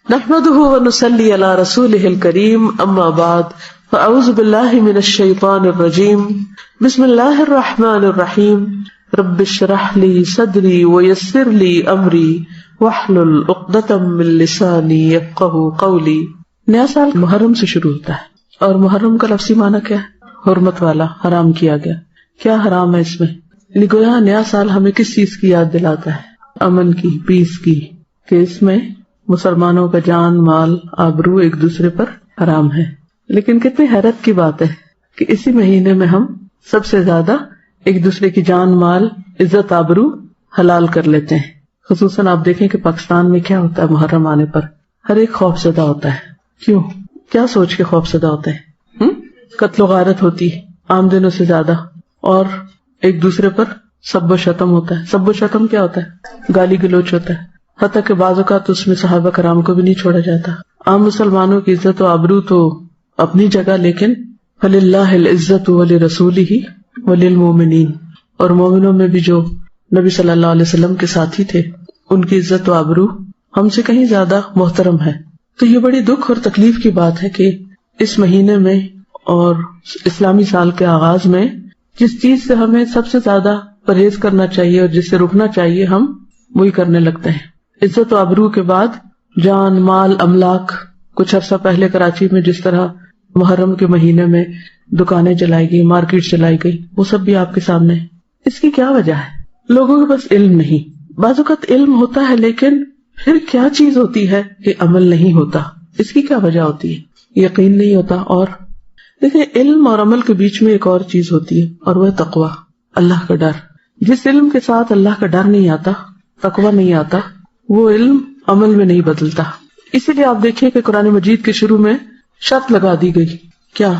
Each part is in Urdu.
نحمده ونصلي على رسوله الكريم اما بعد فاعوذ بالله من الشيطان الرجيم بسم الله الرحمن الرحيم رب اشرح لي صدري ويسر لي امري واحلل عقدة من لساني يفقهوا قولي. نیا سال محرم سے شروع ہوتا ہے اور محرم کا لفظی معنی کیا ہے؟ حرمت والا، حرام کیا گیا. کیا حرام ہے اس میں؟ گویا نیا سال ہمیں کس چیز کی یاد دلاتا ہے؟ امن کی، پیس کی، کہ اس میں مسلمانوں کا جان، مال، آبرو ایک دوسرے پر حرام ہے. لیکن کتنی حیرت کی بات ہے کہ اسی مہینے میں ہم سب سے زیادہ ایک دوسرے کی جان، مال، عزت، آبرو حلال کر لیتے ہیں. خصوصاً آپ دیکھیں کہ پاکستان میں کیا ہوتا ہے محرم آنے پر، ہر ایک خوف زدہ ہوتا ہے. کیوں؟ کیا سوچ کے خوف زدہ ہوتے ہیں؟ قتل و غارت ہوتی ہے عام دنوں سے زیادہ، اور ایک دوسرے پر سب و شتم ہوتا ہے. سب و شتم کیا ہوتا ہے؟ گالی گلوچ ہوتا ہے. حتیٰ کہ بعض اوقات اس میں صحابہ کرام کو بھی نہیں چھوڑا جاتا. عام مسلمانوں کی عزت و آبرو تو اپنی جگہ، لیکن فَلِلَّهِ الْعِزَّةُ وَلِرَسُولِهِ وَلِلْمُؤْمِنِينَ، اور مومنوں میں بھی جو نبی صلی اللہ علیہ وسلم کے ساتھی تھے ان کی عزت و آبرو ہم سے کہیں زیادہ محترم ہے. تو یہ بڑی دکھ اور تکلیف کی بات ہے کہ اس مہینے میں اور اسلامی سال کے آغاز میں جس چیز سے ہمیں سب سے زیادہ پرہیز کرنا چاہیے اور جس سے رکنا چاہیے ہم وہی کرنے لگتے ہیں. عزت و آبرو کے بعد جان، مال، املاک. کچھ عرصہ پہلے کراچی میں جس طرح محرم کے مہینے میں دکانیں چلائی گئی، مارکیٹ چلائی گئی، وہ سب بھی آپ کے سامنے ہے. اس کی کیا وجہ ہے؟ لوگوں کے پاس علم نہیں. بعض اوقات علم ہوتا ہے لیکن پھر کیا چیز ہوتی ہے کہ عمل نہیں ہوتا. اس کی کیا وجہ ہوتی ہے؟ یقین نہیں ہوتا. اور دیکھیں، علم اور عمل کے بیچ میں ایک اور چیز ہوتی ہے اور وہ ہے تقویٰ، اللہ کا ڈر. جس علم کے ساتھ اللہ کا ڈر نہیں آتا، تقویٰ نہیں آتا، وہ علم عمل میں نہیں بدلتا. اسی لیے آپ دیکھیے کہ قرآن مجید کے شروع میں شرط لگا دی گئی. کیا؟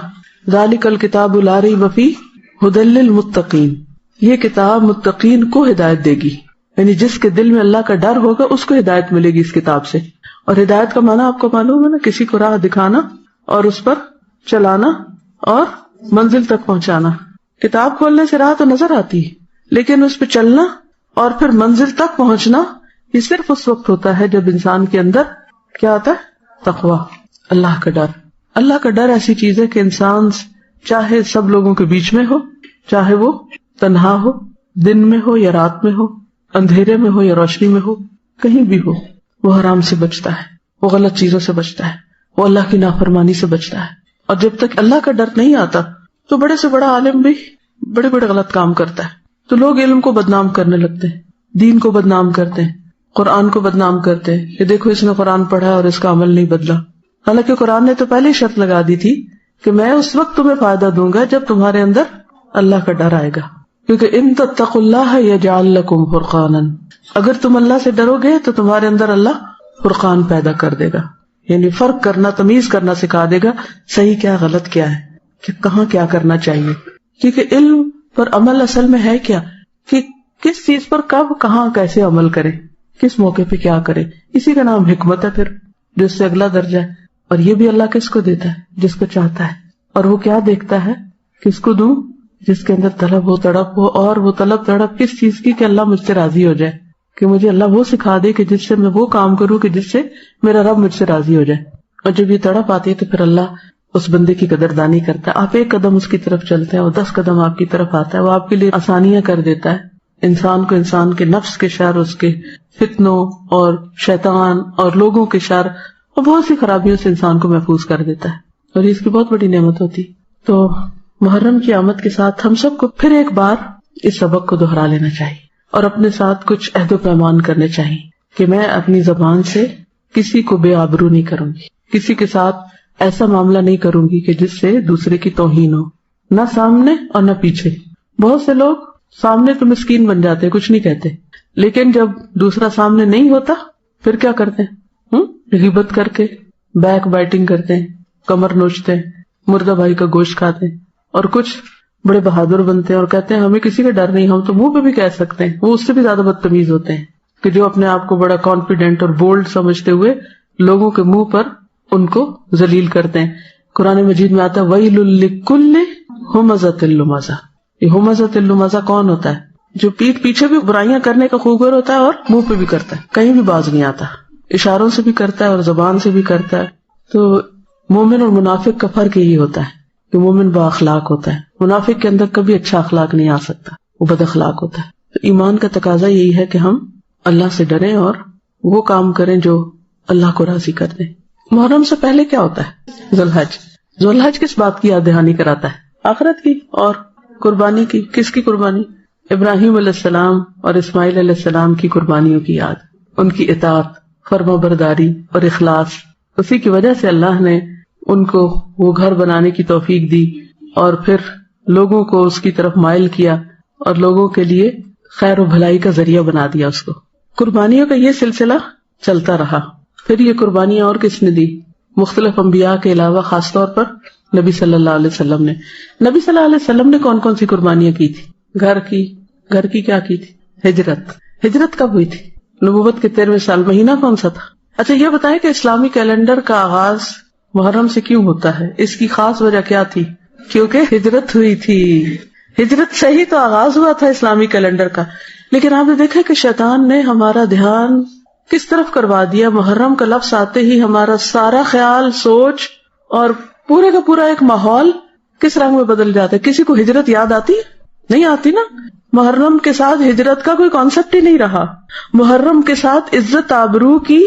ذالک الکتاب لا ریب فیہ ھدی للمتقین. یہ کتاب متقین کو ہدایت دے گی، یعنی جس کے دل میں اللہ کا ڈر ہوگا اس کو ہدایت ملے گی اس کتاب سے. اور ہدایت کا معنی آپ کو معلوم ہے نا، کسی کو راہ دکھانا اور اس پر چلانا اور منزل تک پہنچانا. کتاب کھولنے سے راہ تو نظر آتی ہے، لیکن اس پہ چلنا اور پھر منزل تک پہنچنا یہ صرف اس وقت ہوتا ہے جب انسان کے اندر کیا آتا ہے؟ تقویٰ، اللہ کا ڈر. اللہ کا ڈر ایسی چیز ہے کہ انسان چاہے سب لوگوں کے بیچ میں ہو، چاہے وہ تنہا ہو، دن میں ہو یا رات میں ہو، اندھیرے میں ہو یا روشنی میں ہو، کہیں بھی ہو، وہ حرام سے بچتا ہے، وہ غلط چیزوں سے بچتا ہے، وہ اللہ کی نافرمانی سے بچتا ہے. اور جب تک اللہ کا ڈر نہیں آتا تو بڑے سے بڑا عالم بھی بڑے بڑے غلط کام کرتا ہے. تو لوگ علم کو بدنام کرنے لگتے ہیں، دین کو بدنام کرتے ہیں، قرآن کو بدنام کرتے ہیں کہ دیکھو اس نے قرآن پڑھا اور اس کا عمل نہیں بدلا. حالانکہ قرآن نے تو پہلے ہی شرط لگا دی تھی کہ میں اس وقت تمہیں فائدہ دوں گا جب تمہارے اندر اللہ کا ڈر آئے گا. کیونکہ ان تتقوا اللہ یجعل لکم فرقانا، اگر تم اللہ سے ڈرو گے تو تمہارے اندر اللہ فرقان پیدا کر دے گا، یعنی فرق کرنا، تمیز کرنا سکھا دے گا، صحیح کیا غلط کیا ہے، کہ کہاں کیا کرنا چاہیے. کیونکہ علم پر عمل اصل میں ہے کیا، کہ کس چیز پر کب، کہاں، کیسے عمل کرے، کس موقع پہ کیا کرے. اسی کا نام حکمت ہے پھر، جو اس سے اگلا درجہ ہے. اور یہ بھی اللہ کس کو دیتا ہے؟ جس کو چاہتا ہے. اور وہ کیا دیکھتا ہے؟ کس کو دوں؟ جس کے اندر طلب ہو، تڑپ ہو. اور وہ طلب تڑپ کس چیز کی؟ کہ اللہ مجھ سے راضی ہو جائے، کہ مجھے اللہ وہ سکھا دے کہ جس سے میں وہ کام کروں کہ جس سے میرا رب مجھ سے راضی ہو جائے. اور جب یہ تڑپ آتی ہے تو پھر اللہ اس بندے کی قدردانی کرتا ہے. آپ ایک قدم اس کی طرف چلتے ہیں، وہ 10 قدم آپ کی طرف آتا ہے. وہ آپ کے لیے آسانیاں کر دیتا ہے. انسان کو انسان کے نفس کے شر، اس کے فتنوں اور شیطان اور لوگوں کے شر اور بہت سی خرابیوں سے انسان کو محفوظ کر دیتا ہے، اور اس کی بہت بڑی نعمت ہوتی. تو محرم کی آمد کے ساتھ ہم سب کو پھر ایک بار اس سبق کو دہرا لینا چاہیے اور اپنے ساتھ کچھ عہد و پیمان کرنے چاہیے کہ میں اپنی زبان سے کسی کو بے آبرو نہیں کروں گی، کسی کے ساتھ ایسا معاملہ نہیں کروں گی کہ جس سے دوسرے کی توہین ہو، نہ سامنے اور نہ پیچھے. بہت سے لوگ سامنے تو مسکین بن جاتے، کچھ نہیں کہتے، لیکن جب دوسرا سامنے نہیں ہوتا پھر کیا کرتے ہیں؟ غیبت کر کے بیک بائٹنگ کرتے ہیں، کمر نوچتے ہیں، مردہ بھائی کا گوشت کھاتے ہیں. اور کچھ بڑے بہادر بنتے ہیں اور کہتے ہیں ہمیں کسی کا ڈر نہیں، ہم تو منہ پہ بھی کہہ سکتے ہیں. وہ اس سے بھی زیادہ بدتمیز ہوتے ہیں کہ جو اپنے آپ کو بڑا کانفیڈنٹ اور بولڈ سمجھتے ہوئے لوگوں کے منہ پر ان کو ذلیل کرتے ہیں. قرآن مجید میں آتا ہے وَيْلٌ لِّكُلِّ ہمزۃ لمزہ. یہ ہمزۃ لمزہ کون ہوتا ہے؟ جو پیٹھ پیچھے بھی برائیاں کرنے کا خوگر ہوتا ہے اور منہ پہ بھی کرتا ہے، کہیں بھی باز نہیں آتا. اشاروں سے بھی کرتا ہے اور زبان سے بھی کرتا ہے. تو مومن اور منافق کا فرق یہی ہوتا ہے کہ مومن با اخلاق ہوتا ہے, منافق کے اندر کبھی اچھا اخلاق نہیں آ سکتا, وہ بد اخلاق ہوتا ہے. تو ایمان کا تقاضا یہی ہے کہ ہم اللہ سے ڈریں اور وہ کام کریں جو اللہ کو راضی کر دیں. محرم سے پہلے کیا ہوتا ہے؟ ذوالحج. ذوالحج کس بات کی یاد دہانی کراتا ہے؟ آخرت کی اور قربانی کی. کس کی قربانی؟ ابراہیم علیہ السلام اور اسماعیل علیہ السلام کی قربانیوں کی یاد, ان کی اطاعت, فرما برداری اور اخلاص. اسی کی وجہ سے اللہ نے ان کو وہ گھر بنانے کی توفیق دی اور پھر لوگوں کو اس کی طرف مائل کیا اور لوگوں کے لیے خیر و بھلائی کا ذریعہ بنا دیا اس کو. قربانیوں کا یہ سلسلہ چلتا رہا. پھر یہ قربانیاں اور کس نے دی؟ مختلف انبیاء کے علاوہ خاص طور پر نبی صلی اللہ علیہ وسلم نے. نبی صلی اللہ علیہ وسلم نے کون کون سی قربانیاں کی تھی؟ گھر کی کیا کی تھی؟ ہجرت کب ہوئی تھی؟ نبوت کے 13ویں سال. مہینہ کون سا تھا؟ اچھا یہ بتائیں کہ اسلامی کیلنڈر کا آغاز محرم سے کیوں ہوتا ہے؟ اس کی خاص وجہ کیا تھی؟ کیونکہ ہجرت ہوئی تھی. ہجرت سے ہی تو آغاز ہوا تھا اسلامی کیلنڈر کا. لیکن آپ نے دیکھا کہ شیطان نے ہمارا دھیان کس طرف کروا دیا؟ محرم کا لفظ آتے ہی ہمارا سارا خیال, سوچ اور پورے کا پورا ایک ماحول کس رنگ میں بدل جاتا ہے. کسی کو ہجرت یاد آتی؟ نہیں آتی نا. محرم کے ساتھ ہجرت کا کوئی کانسیپٹ ہی نہیں رہا. محرم کے ساتھ عزت آبرو کی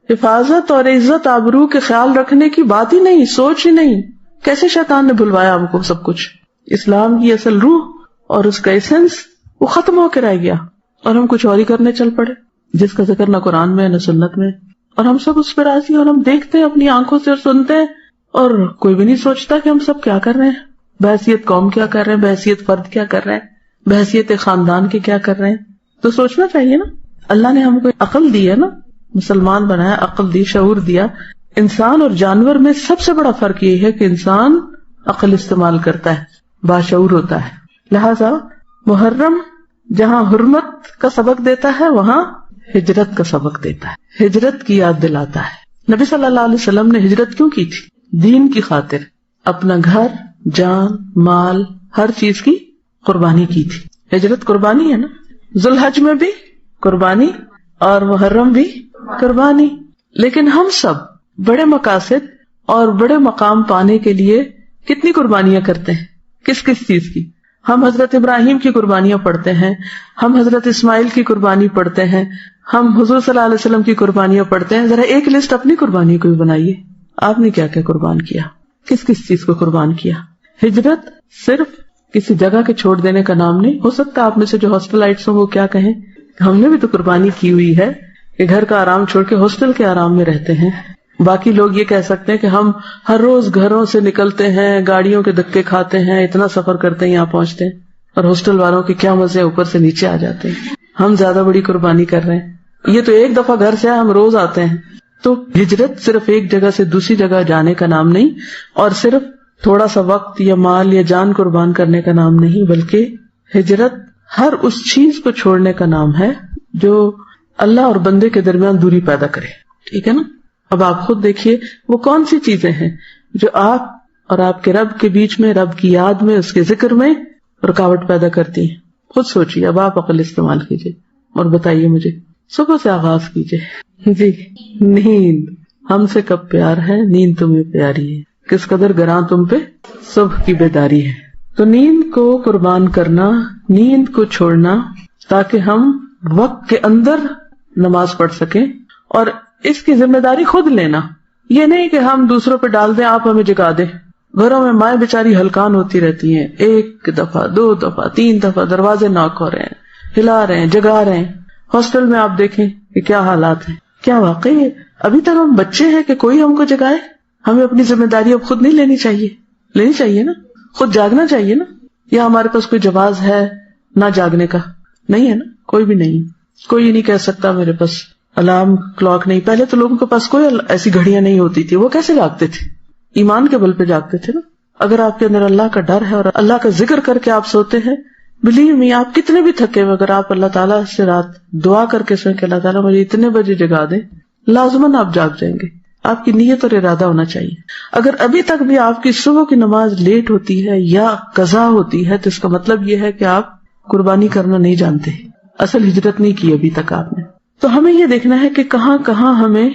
حفاظت اور عزت آبرو کے خیال رکھنے کی بات ہی نہیں, سوچ ہی نہیں. کیسے شیطان نے بھلوایا ہم کو سب کچھ. اسلام کی اصل روح اور اس کا ایسنس وہ ختم ہو کے رہ گیا اور ہم کچھ اور ہی کرنے چل پڑے, جس کا ذکر نہ قرآن میں نہ سنت میں. اور ہم سب اس پہ راضی, اور ہم دیکھتے ہیں اپنی آنکھوں سے اور سنتے ہیں, اور کوئی بھی نہیں سوچتا کہ ہم سب کیا کر رہے ہیں. بحیثیت قوم کیا کر رہے ہیں, بحیثیت فرد کیا کر رہے ہیں, بحیثیت خاندان کے کیا کر رہے ہیں. تو سوچنا چاہیے نا. اللہ نے ہم کو عقل دی ہے نا, مسلمان بنایا, عقل دی, شعور دیا. انسان اور جانور میں سب سے بڑا فرق یہ ہے کہ انسان عقل استعمال کرتا ہے, باشعور ہوتا ہے. لہذا محرم جہاں حرمت کا سبق دیتا ہے وہاں ہجرت کا سبق دیتا ہے, ہجرت کی یاد دلاتا ہے. نبی صلی اللہ علیہ وسلم نے ہجرت کیوں کی تھی؟ دین کی خاطر اپنا گھر, جان, مال, ہر چیز کی قربانی کی تھی. ہجرت قربانی ہے نا. ذوالحج میں بھی قربانی اور محرم بھی قربانی. لیکن ہم سب بڑے مقاصد اور بڑے مقام پانے کے لیے کتنی قربانیاں کرتے ہیں؟ کس کس چیز کی؟ ہم حضرت ابراہیم کی قربانیاں پڑھتے ہیں, ہم حضرت اسماعیل کی قربانی پڑھتے ہیں, ہم حضور صلی اللہ علیہ وسلم کی قربانیاں پڑھتے ہیں. ذرا ایک لسٹ اپنی قربانی کو بھی بنائیے. آپ نے کیا کیا قربان کیا, کس کس چیز کو قربان کیا؟ ہجرت صرف کسی جگہ کے چھوڑ دینے کا نام نہیں. ہو سکتا آپ میں سے جو ہاسٹلائٹس ہوں وہ کیا کہیں, ہم نے بھی تو قربانی کی ہوئی ہے کہ گھر کا آرام چھوڑ کے ہاسٹل کے آرام میں رہتے ہیں. باقی لوگ یہ کہہ سکتے ہیں کہ ہم ہر روز گھروں سے نکلتے ہیں, گاڑیوں کے دھکے کھاتے ہیں, اتنا سفر کرتے ہیں, یہاں پہنچتے ہیں, اور ہاسٹل والوں کے کیا مزے, اوپر سے نیچے آ جاتے ہیں. ہم زیادہ بڑی قربانی کر رہے ہیں. یہ تو ایک دفعہ گھر سے ہم روز آتے ہیں. تو ہجرت صرف ایک جگہ سے دوسری جگہ جانے کا نام نہیں, اور صرف تھوڑا سا وقت یا مال یا جان قربان کرنے کا نام نہیں, بلکہ ہجرت ہر اس چیز کو چھوڑنے کا نام ہے جو اللہ اور بندے کے درمیان دوری پیدا کرے. ٹھیک ہے نا. اب آپ خود دیکھیے وہ کون سی چیزیں ہیں جو آپ اور آپ کے رب کے بیچ میں, رب کی یاد میں, اس کے ذکر میں رکاوٹ پیدا کرتی ہیں. خود سوچیے. اب آپ عقل استعمال کیجیے اور بتائیے مجھے. صبح سے آغاز کیجیے. جی, نیند ہم سے کب پیار ہے, نیند تمہیں پیاری ہے, کس قدر گراں تم پہ صبح کی بیداری ہے. تو نیند کو قربان کرنا, نیند کو چھوڑنا, تاکہ ہم وقت کے اندر نماز پڑھ سکیں, اور اس کی ذمہ داری خود لینا. یہ نہیں کہ ہم دوسروں پہ ڈال دیں, آپ ہمیں جگا دیں. گھروں میں مائیں بیچاری ہلکان ہوتی رہتی ہیں, 1 دفعہ 2 دفعہ 3 دفعہ دروازے ناک ہو رہے ہیں, ہلا رہے ہیں, جگا رہے ہیں. ہاسٹل میں آپ دیکھیں کہ کیا حالات ہیں. کیا واقعی ابھی تک ہم بچے ہیں کہ کوئی ہم کو جگائے؟ ہمیں اپنی ذمہ داری اب خود نہیں لینی چاہیے نا. خود جاگنا چاہیے نا. یا ہمارے پاس کوئی جواز ہے نہ جاگنے کا؟ نہیں ہے نا, کوئی بھی نہیں. کوئی نہیں کہہ سکتا میرے پاس الارم کلاک نہیں. پہلے تو لوگوں کے پاس کوئی ایسی گھڑیاں نہیں ہوتی تھی, وہ کیسے جاگتے تھے؟ ایمان کے بل پہ جاگتے تھے نا. اگر آپ کے اندر اللہ کا ڈر ہے اور اللہ کا ذکر کر کے آپ سوتے ہیں, بلیو می, آپ کتنے بھی تھکے ہوئے, اگر آپ اللہ تعالیٰ سے رات دعا کر کے سوئیں کہ اللہ تعالیٰ مجھے اتنے بجے جگا دیں, لازماً آپ جاگ جائیں گے. آپ کی نیت اور ارادہ ہونا چاہیے. اگر ابھی تک بھی آپ کی صبح کی نماز لیٹ ہوتی ہے یا قضا ہوتی ہے, تو اس کا مطلب یہ ہے کہ آپ قربانی کرنا نہیں جانتے, اصل ہجرت نہیں کی ابھی تک آپ نے. تو ہمیں یہ دیکھنا ہے کہ کہاں کہاں ہمیں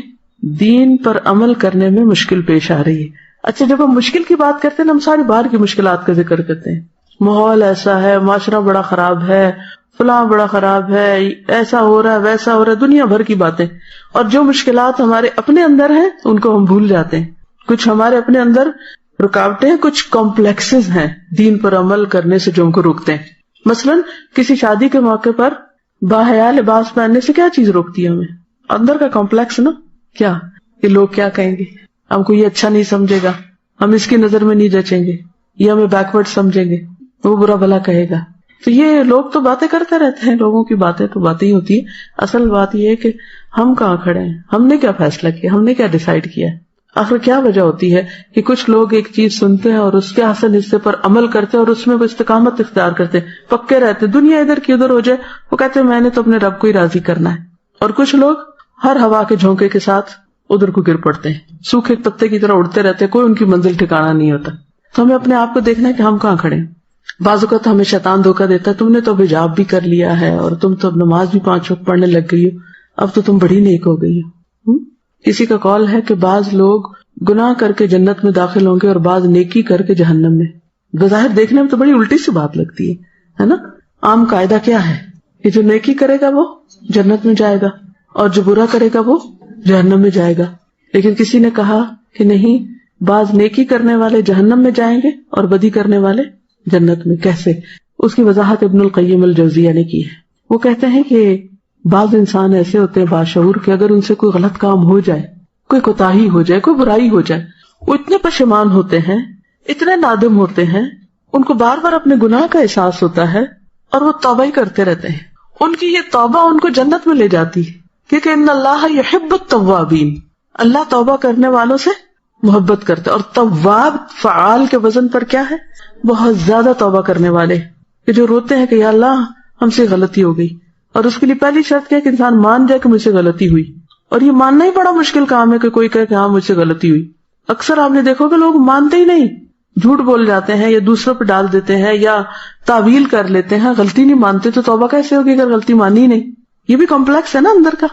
دین پر عمل کرنے میں مشکل پیش آ رہی ہے. اچھا جب ہم مشکل کی بات کرتے ہیں نا ہم ساری باہر کی مشکلات کا ذکر کرتے ہیں, ماحول ایسا ہے, معاشرہ بڑا خراب ہے, فلاں بڑا خراب ہے, ایسا ہو رہا ہے ویسا ہو رہا ہے, دنیا بھر کی باتیں. اور جو مشکلات ہمارے اپنے اندر ہیں ان کو ہم بھول جاتے ہیں. کچھ ہمارے اپنے اندر رکاوٹیں, کچھ کمپلیکسز ہیں دین پر عمل کرنے سے جو ہم کو روکتے ہیں. مثلاً کسی شادی کے موقع پر باحیا لباس پہننے سے کیا چیز روکتی ہے ہمیں؟ اندر کا کمپلیکس نا, کیا کہ لوگ کیا کہیں گے, ہم کو یہ اچھا نہیں سمجھے گا, ہم اس کی نظر میں نہیں جچیں گے, یہ ہمیں بیکورڈ سمجھیں گے, وہ برا بھلا کہے گا. تو یہ لوگ تو باتیں کرتے رہتے ہیں, لوگوں کی باتیں تو باتیں ہی ہوتی ہیں. اصل بات یہ ہے کہ ہم کہاں کھڑے ہیں, ہم نے کیا فیصلہ کیا, ہم نے کیا ڈیسائیڈ کیا ہے. آخر کیا وجہ ہوتی ہے کہ کچھ لوگ ایک چیز سنتے ہیں اور اس کے حسن حصے پر عمل کرتے ہیں اور اس میں وہ استقامت اختیار کرتے ہیں, پکے رہتے, دنیا ادھر کی ادھر ہو جائے وہ کہتے ہیں میں نے تو اپنے رب کو ہی راضی کرنا ہے. اور کچھ لوگ ہر ہوا کے جھونکے کے ساتھ ادھر کو گر پڑتے ہیں, سوکھے پتے کی طرح اڑتے رہتے, کوئی ان کی منزل ٹھکانا نہیں ہوتا. تو ہمیں اپنے آپ کو دیکھنا ہے کہ ہم کہاں کھڑے ہیں. بعض اوقات ہمیں شیطان دھوکہ دیتا ہے, تم نے تو اب حجاب بھی کر لیا ہے اور تم تو اب نماز بھی 5 وقت پڑھنے لگ گئی ہو, اب تو تم بڑی نیک ہو گئی ہو. کسی کا قول ہے کہ بعض لوگ گناہ کر کے جنت میں داخل ہوں گے اور بعض نیکی کر کے جہنم میں. بظاہر دیکھنے میں تو بڑی الٹی سی بات لگتی ہے نا. عام قاعدہ کیا ہے کہ جو نیکی کرے گا وہ جنت میں جائے گا اور جو برا کرے گا وہ جہنم میں جائے گا. لیکن کسی نے کہا کہ نہیں, بعض نیکی کرنے والے جہنم میں جائیں گے اور بدی کرنے والے جنت میں. کیسے؟ اس کی وضاحت ابن القیم الجوزیہ نے کی ہے. وہ کہتے ہیں کہ بعض انسان ایسے ہوتے ہیں باشعور کہ اگر ان سے کوئی غلط کام ہو جائے, کوئی کوتاہی ہو جائے, کوئی برائی ہو جائے, وہ اتنے پشیمان ہوتے ہیں, اتنے نادم ہوتے ہیں, ان کو بار بار اپنے گناہ کا احساس ہوتا ہے اور وہ توبہ ہی کرتے رہتے ہیں. ان کی یہ توبہ ان کو جنت میں لے جاتی ہے, کیونکہ ان اللہ یحب التوابین, اللہ توبہ کرنے والوں سے محبت کرتا ہے. اور تواب فعال کے وزن پر کیا ہے؟ بہت زیادہ توبہ کرنے والے, کہ جو روتے ہیں کہ یا اللہ ہم سے غلطی ہو گئی. اور اس کے لیے پہلی شرط کیا کہ انسان مان جائے کہ مجھ سے غلطی ہوئی. اور یہ ماننا ہی بڑا مشکل کام ہے کہ کوئی کہے کہ ہاں مجھ سے غلطی ہوئی. اکثر آپ نے دیکھو کہ لوگ مانتے ہی نہیں, جھوٹ بول جاتے ہیں یا دوسروں پہ ڈال دیتے ہیں یا تعویل کر لیتے ہیں, غلطی نہیں مانتے. تو توبہ کیسے ہوگی اگر غلطی مانی ہی نہیں؟ یہ بھی کمپلیکس ہے نا اندر کا.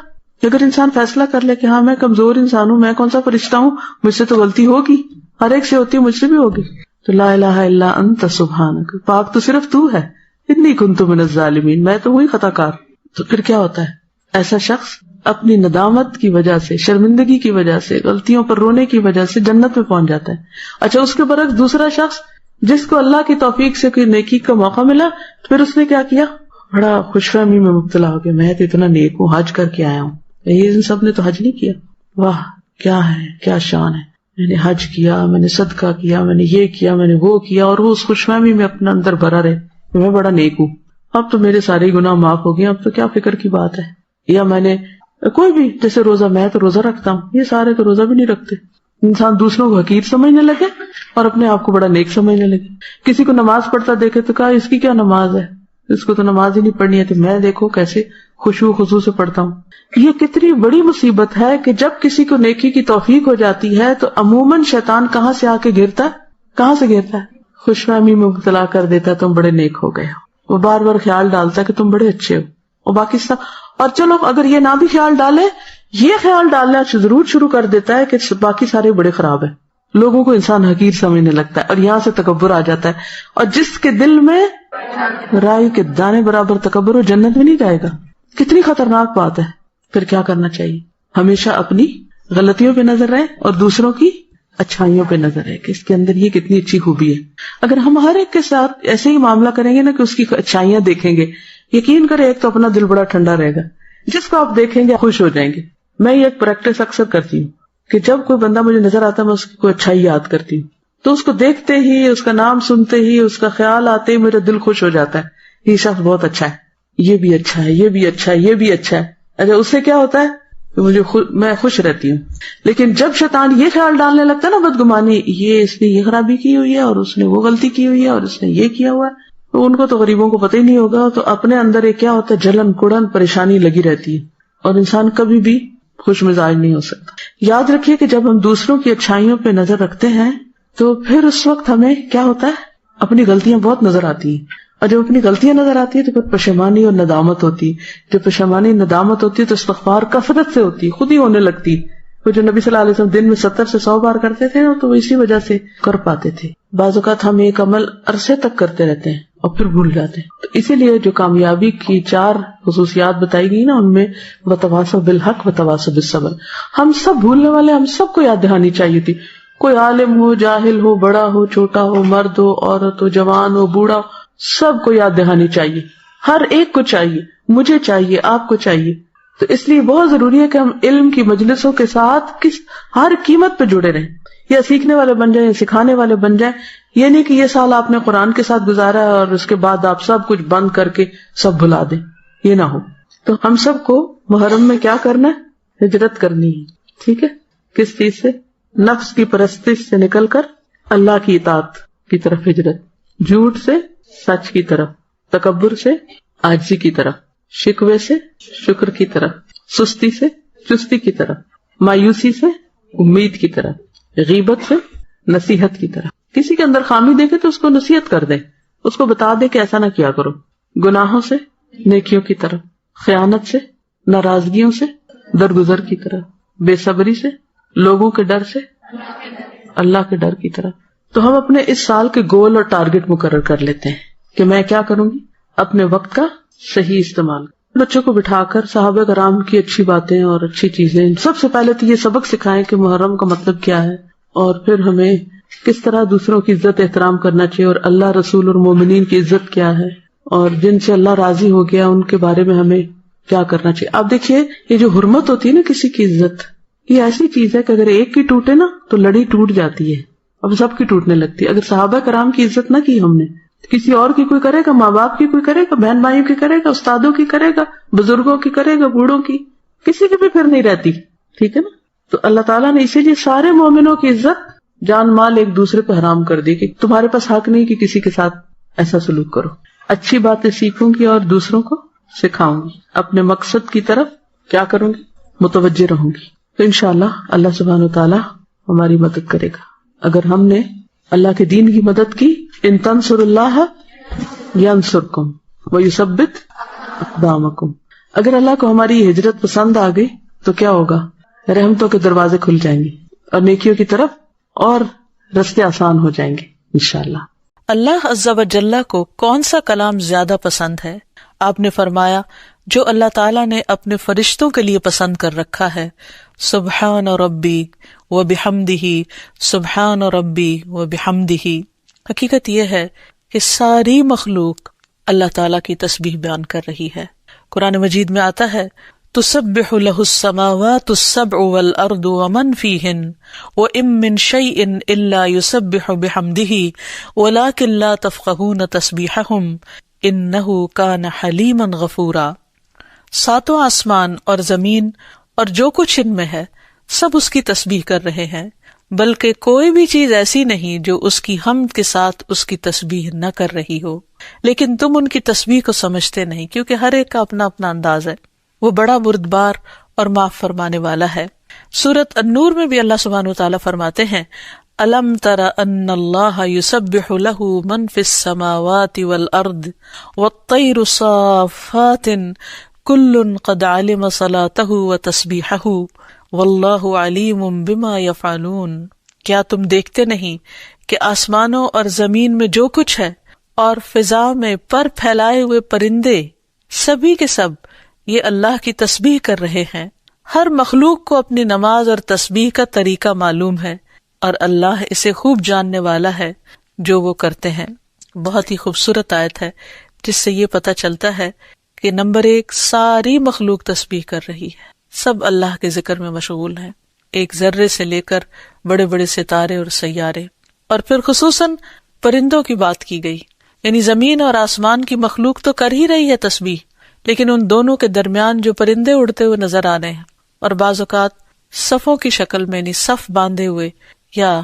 اگر انسان فیصلہ کر لے کہ ہاں میں کمزور انسان ہوں, میں کون سا فرشتہ ہوں, مجھ سے تو غلطی ہوگی, ہر ایک سے ہوتی ہے, مجھ سے بھی ہوگی, تو لا الہ الا انت سبحانک, پاک تو صرف تو ہے, انی کنت من الظالمین, میں تو ہوئی خطا کار. تو پھر کیا ہوتا ہے؟ ایسا شخص اپنی ندامت کی وجہ سے, شرمندگی کی وجہ سے, غلطیوں پر رونے کی وجہ سے جنت میں پہنچ جاتا ہے. اچھا اس کے برعکس دوسرا شخص جس کو اللہ کی توفیق سے کوئی نیکی کا موقع ملا, پھر اس نے کیا کیا, بڑا خوش فہمی میں مبتلا ہو گیا, میں تو اتنا نیک ہوں, حج کر کے آیا ہوں. یہ ان سب نے تو حج نہیں کیا, واہ کیا ہے, کیا شان ہے, میں نے حج کیا, میں نے صدقہ کیا, میں نے یہ کیا, میں نے وہ کیا, اور وہ اس خوش فہمی میں اپنے اندر بھرا رہے, میں بڑا نیک ہوں, اب تو میرے سارے گناہ معاف ہو گئے, اب تو کیا فکر کی بات ہے. یا میں نے کوئی بھی, جیسے روزہ, میں تو روزہ رکھتا ہوں, یہ سارے تو روزہ بھی نہیں رکھتے. انسان دوسروں کو حقیر سمجھنے لگے اور اپنے آپ کو بڑا نیک سمجھنے لگے. کسی کو نماز پڑھتا دیکھے تو کہا اس کی کیا نماز ہے, اس کو تو نماز ہی نہیں پڑھنی ہے, تو میں دیکھو کیسے خشوع خضوع سے پڑھتا ہوں. یہ کتنی بڑی مصیبت ہے کہ جب کسی کو نیکی کی توفیق ہو جاتی ہے تو عموماً شیطان کہاں سے آ کے گرتا ہے, کہاں سے گرتا ہے, خوش فہمی میں مبتلا کر دیتا ہے, تم بڑے نیک ہو گئے ہو. وہ بار بار خیال ڈالتا ہے کہ تم بڑے اچھے ہو, اور باقی سب. اور چلو اگر یہ نہ بھی خیال ڈالے, یہ خیال ڈالنا ضرور شروع کر دیتا ہے کہ باقی سارے بڑے خراب ہیں. لوگوں کو انسان حقیر سمجھنے لگتا ہے اور یہاں سے تکبر آ جاتا ہے. اور جس کے دل میں رائی کے دانے برابر تکبر ہو, جنت میں نہیں جائے گا. کتنی خطرناک بات ہے. پھر کیا کرنا چاہیے؟ ہمیشہ اپنی غلطیوں پہ نظر رہے اور دوسروں کی اچھائیوں پہ نظر رہے کہ اس کے اندر یہ کتنی اچھی خوبی ہے. اگر ہم ہر ایک کے ساتھ ایسے ہی معاملہ کریں گے نا کہ اس کی اچھائیاں دیکھیں گے, یقین کرے ایک تو اپنا دل بڑا ٹھنڈا رہے گا, جس کو آپ دیکھیں گے خوش ہو جائیں گے. میں یہ ایک پریکٹس اکثر کرتی ہوں کہ جب کوئی بندہ مجھے نظر آتا ہے میں اس کی کوئی اچھائی یاد کرتی ہوں, تو اس کو دیکھتے ہی, اس کا نام سنتے ہی, اس کا خیال آتے ہی میرا دل خوش ہو جاتا ہے. یہ شخص بہت اچھا ہے, یہ بھی اچھا ہے, یہ بھی اچھا ہے, یہ بھی اچھا ہے. اچھا اس سے کیا ہوتا ہے کہ میں خوش رہتی ہوں. لیکن جب شیطان یہ خیال ڈالنے لگتا ہے نا بدگمانی, یہ اس نے یہ خرابی کی ہوئی ہے اور اس نے وہ غلطی کی ہوئی ہے اور اس نے یہ کیا ہوا ہے, تو ان کو تو غریبوں کو پتہ ہی نہیں ہوگا. تو اپنے اندر ایک کیا ہوتا ہے, جلن کڑن پریشانی لگی رہتی ہے اور انسان کبھی بھی خوش مزاج نہیں ہو سکتا. یاد رکھیے کہ جب ہم دوسروں کی اچھائیوں پہ نظر رکھتے ہیں تو پھر اس وقت ہمیں کیا ہوتا ہے, اپنی غلطیاں بہت نظر آتی ہیں. اور جب اپنی غلطیاں نظر آتی ہے تو پھر پشیمانی اور ندامت ہوتی. جب پشیمانی ندامت ہوتی ہے تو استغفار کثرت سے ہوتی، خود ہی ہونے لگتی. وہ جو نبی صلی اللہ علیہ وسلم دن میں 70 سے 100 بار کرتے تھے نا، تو وہ اسی وجہ سے کر پاتے تھے. بعض اوقات ہم ایک عمل عرصے تک کرتے رہتے ہیں اور پھر بھول جاتے ہیں. تو اسی لیے جو کامیابی کی 4 خصوصیات بتائی گئی نا، ان میں وتواصوا بالحق وتواصوا بالصبر. ہم سب بھولنے والے، ہم سب کو یاد دہانی چاہیے تھی. کوئی عالم ہو، جاہل ہو، بڑا ہو، چھوٹا ہو، مرد ہو، عورت ہو، جوان ہو، بوڑھا ہو، سب کو یاد دہانی چاہیے. ہر ایک کو چاہیے، مجھے چاہیے، آپ کو چاہیے. تو اس لیے بہت ضروری ہے کہ ہم علم کی مجلسوں کے ساتھ ہر قیمت پہ جڑے رہیں، یا سیکھنے والے بن جائیں یا سکھانے والے بن جائیں. یہ نہیں کہ یہ سال آپ نے قرآن کے ساتھ گزارا ہے اور اس کے بعد آپ سب کچھ بند کر کے سب بھلا دیں، یہ نہ ہو. تو ہم سب کو محرم میں کیا کرنا ہے؟ ہجرت کرنی ہے. ٹھیک ہے؟ کس چیز سے؟ نفس کی پرستش سے نکل کر اللہ کی اطاعت کی طرف ہجرت، جھوٹ سے سچ کی طرف، تکبر سے عاجزی کی طرف، شکوے سے شکر کی طرف، سستی سے چستی کی طرف، مایوسی سے امید کی طرف، غیبت سے نصیحت کی طرف. کسی کے اندر خامی دیکھے تو اس کو نصیحت کر دے، اس کو بتا دے کہ ایسا نہ کیا کرو. گناہوں سے نیکیوں کی طرف، خیانت سے، ناراضگیوں سے درگزر کی طرف، بے صبری سے، لوگوں کے ڈر سے اللہ کے ڈر کی طرف. تو ہم اپنے اس سال کے گول اور ٹارگٹ مقرر کر لیتے ہیں کہ میں کیا کروں گی؟ اپنے وقت کا صحیح استعمال. بچوں کو بٹھا کر صحابہ کرام کی اچھی باتیں اور اچھی چیزیں، سب سے پہلے تو یہ سبق سکھائیں کہ محرم کا مطلب کیا ہے، اور پھر ہمیں کس طرح دوسروں کی عزت احترام کرنا چاہیے، اور اللہ، رسول اور مومنین کی عزت کیا ہے، اور جن سے اللہ راضی ہو گیا ان کے بارے میں ہمیں کیا کرنا چاہیے. آپ دیکھیے، یہ جو حرمت ہوتی ہے نا کسی کی عزت، یہ ایسی چیز ہے کہ اگر ایک کی ٹوٹے نا تو لڑی ٹوٹ جاتی ہے، اب سب کی ٹوٹنے لگتی ہے. اگر صحابہ کرام کی عزت نہ کی ہم نے، کسی اور کی کوئی کرے گا، ماں باپ کی کوئی کرے گا، بہن بھائیوں کی کرے گا، استادوں کی کرے گا، بزرگوں کی کرے گا، بوڑھوں کی، کسی کی بھی پھر نہیں رہتی. ٹھیک ہے نا؟ تو اللہ تعالیٰ نے اسی لیے سارے مومنوں کی عزت، جان مال ایک دوسرے پہ حرام کر دی کہ تمہارے پاس حق نہیں کہ کسی کے ساتھ ایسا سلوک کرو. اچھی باتیں سیکھوں گی اور دوسروں کو سکھاؤں گی، اپنے مقصد کی طرف کیا کروں گی؟ متوجہ رہوں گی. تو انشاءاللہ اللہ سبحانہ وتعالی ہماری مدد کرے گا. اگر ہم نے اللہ کے دین کی مدد کی، ان تنصر اللہ ینصرکم ویثبت اقدامکم. اگر اللہ کو ہماری یہ ہجرت پسند آ گئی تو کیا ہوگا؟ رحمتوں کے دروازے کھل جائیں گے اور نیکیوں کی طرف اور رستے آسان ہو جائیں گے انشاءاللہ. اللہ عز و جل کو کون سا کلام زیادہ پسند ہے؟ آپ نے فرمایا جو اللہ تعالیٰ نے اپنے فرشتوں کے لیے پسند کر رکھا ہے. سبحان ربی و بحمدہ، سبحان ربی و بحمدہ. حقیقت یہ ہے کہ ساری مخلوق اللہ تعالیٰ کی تسبیح بیان کر رہی ہے. قرآن مجید میں آتا ہے تسبح له السماوات السبع والارض ومن فیہن وان من شیء الا یسبح بحمدہ ولکن لا تفقہون تسبیحہم انہ کان حلیما غفورا. ساتوں آسمان اور زمین اور جو کچھ ان میں ہے سب اس کی تسبیح کر رہے ہیں، بلکہ کوئی بھی چیز ایسی نہیں جو اس کی حمد کے ساتھ اس کی تسبیح نہ کر رہی ہو، لیکن تم ان کی تسبیح کو سمجھتے نہیں کیونکہ ہر ایک کا اپنا اپنا انداز ہے. وہ بڑا بردبار اور معاف فرمانے والا ہے. سورۃ النور میں بھی اللہ سبحانہ وتعالی فرماتے ہیں الم تر ان اللہ یسبح له من فی السماوات والارض والطیر صافات کل قد علم صلاتہ وتسبیحہ واللہ علیم بما یفعلون. کیا تم دیکھتے نہیں کہ آسمانوں اور زمین میں جو کچھ ہے اور فضا میں پر پھیلائے ہوئے پرندے سبھی کے سب یہ اللہ کی تسبیح کر رہے ہیں. ہر مخلوق کو اپنی نماز اور تسبیح کا طریقہ معلوم ہے اور اللہ اسے خوب جاننے والا ہے جو وہ کرتے ہیں. بہت ہی خوبصورت آیت ہے جس سے یہ پتہ چلتا ہے کہ نمبر 1 ساری مخلوق تسبیح کر رہی ہے، سب اللہ کے ذکر میں مشغول ہیں، ایک ذرے سے لے کر بڑے بڑے ستارے اور سیارے. اور پھر خصوصاً پرندوں کی بات کی گئی، یعنی زمین اور آسمان کی مخلوق تو کر ہی رہی ہے تسبیح، لیکن ان دونوں کے درمیان جو پرندے اڑتے ہوئے نظر آ رہے ہیں اور بعض اوقات صفوں کی شکل میں، یعنی صف باندھے ہوئے یا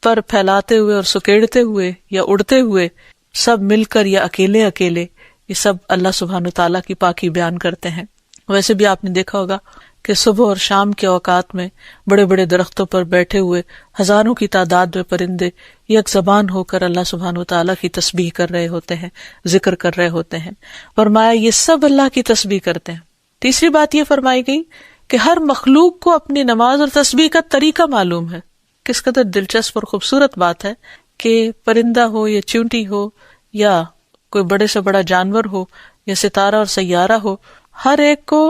پر پھیلاتے ہوئے اور سکیڑتے ہوئے یا اڑتے ہوئے، سب مل کر یا اکیلے اکیلے، یہ سب اللہ سبحانہ تعالیٰ کی پاکی بیان کرتے ہیں. ویسے بھی آپ نے دیکھا ہوگا کہ صبح اور شام کے اوقات میں بڑے بڑے درختوں پر بیٹھے ہوئے ہزاروں کی تعداد میں پرندے یک زبان ہو کر اللہ سبحانہ وتعالیٰ کی تسبیح کر رہے ہوتے ہیں، ذکر کر رہے ہوتے ہیں۔ فرمایا یہ سب اللہ کی تسبیح کرتے ہیں۔ تیسری بات یہ فرمائی گئی کہ ہر مخلوق کو اپنی نماز اور تسبیح کا طریقہ معلوم ہے۔ کس قدر دلچسپ اور خوبصورت بات ہے کہ پرندہ ہو یا چیونٹی ہو یا کوئی بڑے سے بڑا جانور ہو یا ستارہ اور سیارہ ہو، ہر ایک کو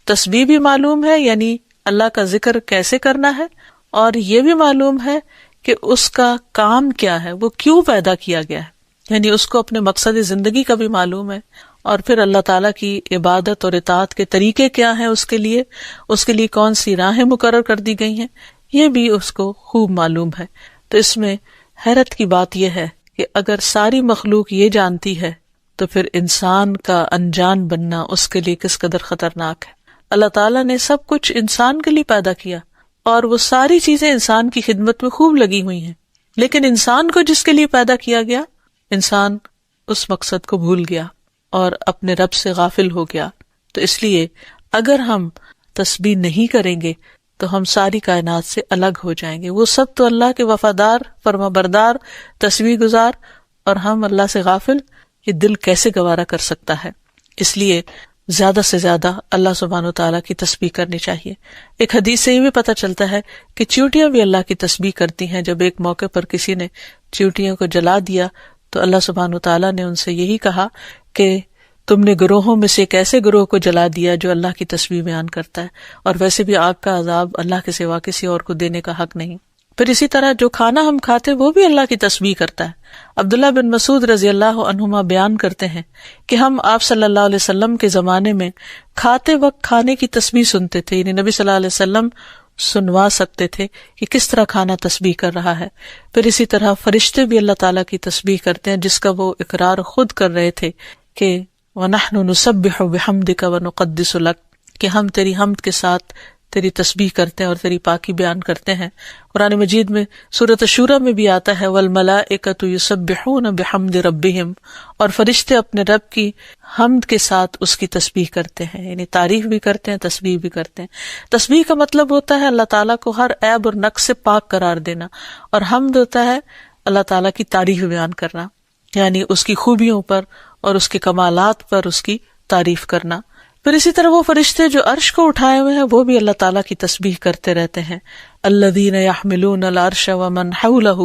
تسبیح بھی معلوم ہے، یعنی اللہ کا ذکر کیسے کرنا ہے، اور یہ بھی معلوم ہے کہ اس کا کام کیا ہے، وہ کیوں پیدا کیا گیا ہے، یعنی اس کو اپنے مقصد زندگی کا بھی معلوم ہے، اور پھر اللہ تعالیٰ کی عبادت اور اطاعت کے طریقے کیا ہیں، اس کے لیے کون سی راہیں مقرر کر دی گئی ہیں، یہ بھی اس کو خوب معلوم ہے۔ تو اس میں حیرت کی بات یہ ہے کہ اگر ساری مخلوق یہ جانتی ہے تو پھر انسان کا انجان بننا اس کے لیے کس قدر خطرناک ہے۔ اللہ تعالیٰ نے سب کچھ انسان کے لیے پیدا کیا اور وہ ساری چیزیں انسان کی خدمت میں خوب لگی ہوئی ہیں، لیکن انسان کو جس کے لیے پیدا کیا گیا، انسان اس مقصد کو بھول گیا اور اپنے رب سے غافل ہو گیا۔ تو اس لیے اگر ہم تسبیح نہیں کریں گے تو ہم ساری کائنات سے الگ ہو جائیں گے۔ وہ سب تو اللہ کے وفادار، فرما بردار، تسبیح گزار، اور ہم اللہ سے غافل، یہ دل کیسے گوارا کر سکتا ہے؟ اس لیے زیادہ سے زیادہ اللہ سبحانہ وتعالیٰ کی تسبیح کرنی چاہیے۔ ایک حدیث سے یہ بھی پتہ چلتا ہے کہ چیونٹیاں بھی اللہ کی تسبیح کرتی ہیں۔ جب ایک موقع پر کسی نے چیونٹیوں کو جلا دیا تو اللہ سبحانہ وتعالیٰ نے ان سے یہی کہا کہ تم نے گروہوں میں سے ایک ایسے گروہ کو جلا دیا جو اللہ کی تسبیح بیان کرتا ہے، اور ویسے بھی آگ کا عذاب اللہ کے سوا کسی اور کو دینے کا حق نہیں۔ پھر اسی طرح جو کھانا ہم کھاتے وہ بھی اللہ کی تسبیح کرتا ہے۔ عبداللہ بن مسعود رضی اللہ عنہما بیان کرتے ہیں کہ ہم آپ صلی اللہ علیہ وسلم کے زمانے میں کھاتے وقت کھانے کی تسبیح سنتے تھے، یعنی نبی صلی اللہ علیہ وسلم سنوا سکتے تھے کہ کس طرح کھانا تسبیح کر رہا ہے۔ پھر اسی طرح فرشتے بھی اللہ تعالیٰ کی تسبیح کرتے ہیں، جس کا وہ اقرار خود کر رہے تھے کہ وَنَحْنُ نُسَبِّحُ بِحَمْدِكَ وَنُقَدِّسُ لَكَ، کہ ہم تیری حمد کے ساتھ تیری تسبیح کرتے ہیں اور تیری پاکی بیان کرتے ہیں۔ قرآن مجید میں سورۃ الشورى میں بھی آتا ہے وَالْمَلَائِكَةُ يُسَبِّحُونَ بِحَمْدِ رَبِّهِمْ، اور فرشتے اپنے رب کی حمد کے ساتھ اس کی تسبیح کرتے ہیں، یعنی تعریف بھی کرتے ہیں، تسبیح بھی کرتے ہیں۔ تسبیح کا مطلب ہوتا ہے اللہ تعالیٰ کو ہر عیب اور نقص سے پاک قرار دینا، اور حمد ہوتا ہے اللہ تعالیٰ کی تعریف بیان کرنا، یعنی اس کی خوبیوں پر اور اس کے کمالات پر اس کی تعریف کرنا۔ پھر اسی طرح وہ فرشتے جو عرش کو اٹھائے ہوئے ہیں وہ بھی اللہ تعالیٰ کی تسبیح کرتے رہتے ہیں۔ الذین یحملون العرش ومن حولہ